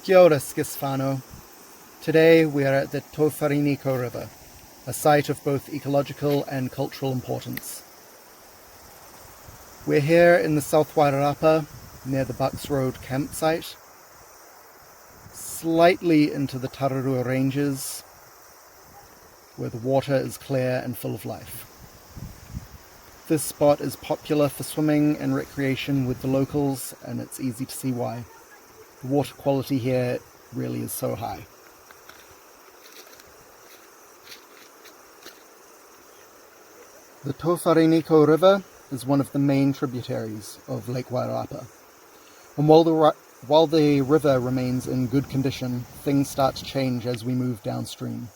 Kia ora, Skisfano. Today we are at the Tōwharineko River, a site of both ecological and cultural importance. We're here in the South Wairarapa, near the Bucks Road campsite, slightly into the Tararua Ranges, where the water is clear and full of life. This spot is popular for swimming and recreation with the locals, and it's easy to see why. The water quality here really is so high. The Tōwharineko River is one of the main tributaries of Lake Wairarapa. And while the river remains in good condition, things start to change as we move downstream.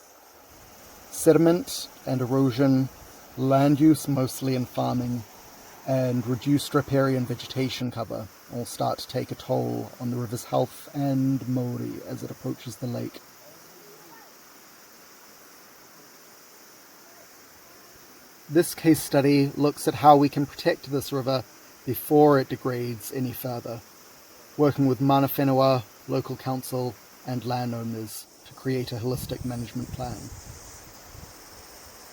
Sediment and erosion, land use mostly in farming, and reduced riparian vegetation cover all start to take a toll on the river's health and mauri as it approaches the lake. This case study looks at how we can protect this river before it degrades any further, working with mana whenua, local council and landowners to create a holistic management plan.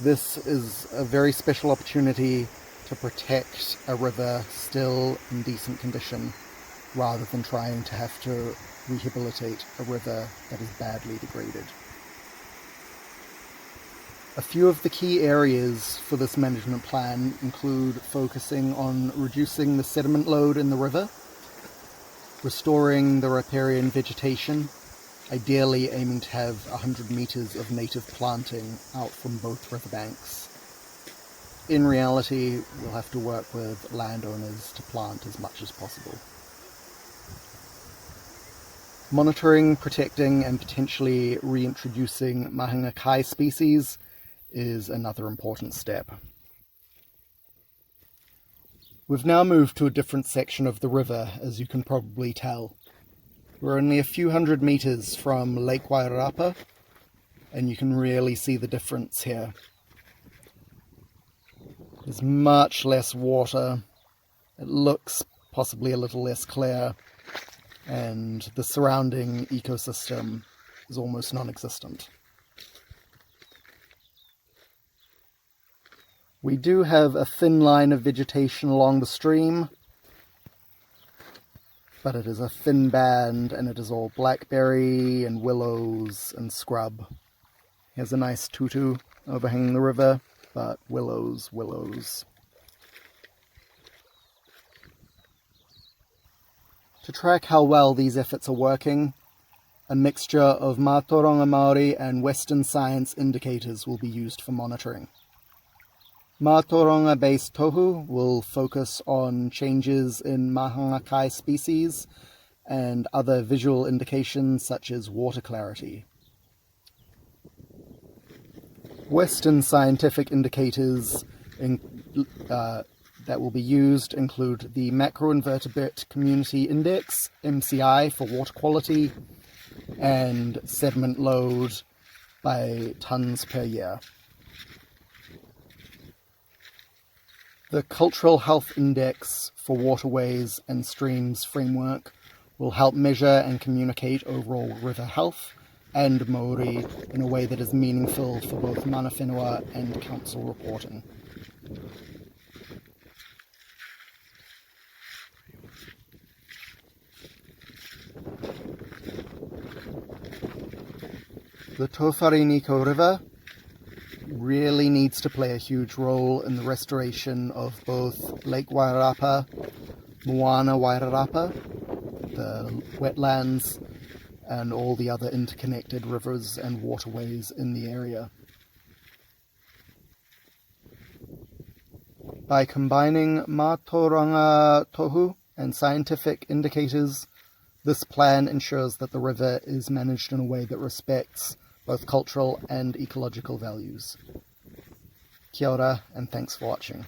This is a very special opportunity to protect a river still in decent condition, rather than trying to have to rehabilitate a river that is badly degraded. A few of the key areas for this management plan include focusing on reducing the sediment load in the river, restoring the riparian vegetation, ideally aiming to have 100 meters of native planting out from both riverbanks. In reality, we'll have to work with landowners to plant as much as possible. Monitoring, protecting, and potentially reintroducing mahinga kai species is another important step. We've now moved to a different section of the river, as you can probably tell. We're only a few hundred meters from Lake Wairarapa, and you can really see the difference here. There's much less water, it looks possibly a little less clear, and the surrounding ecosystem is almost non-existent. We do have a thin line of vegetation along the stream, but it is a thin band and it is all blackberry and willows and scrub. Here's a nice tutu overhanging the river, but willows. To track how well these efforts are working, a mixture of Mātauranga Māori and Western science indicators will be used for monitoring. Mātauranga-based tohu will focus on changes in mahinga kai species and other visual indications such as water clarity. Western scientific indicators that will be used include the Macroinvertebrate Community Index, MCI, for water quality, and sediment load by tons per year. The Cultural Health Index for Waterways and Streams framework will help measure and communicate overall river health and mauri in a way that is meaningful for both mana whenua and council reporting. The Tōwharineko River really needs to play a huge role in the restoration of both Lake Wairarapa, Moana Wairarapa, the wetlands, and all the other interconnected rivers and waterways in the area. By combining Mātauranga tohu and scientific indicators, this plan ensures that the river is managed in a way that respects both cultural and ecological values. Kia ora, and thanks for watching.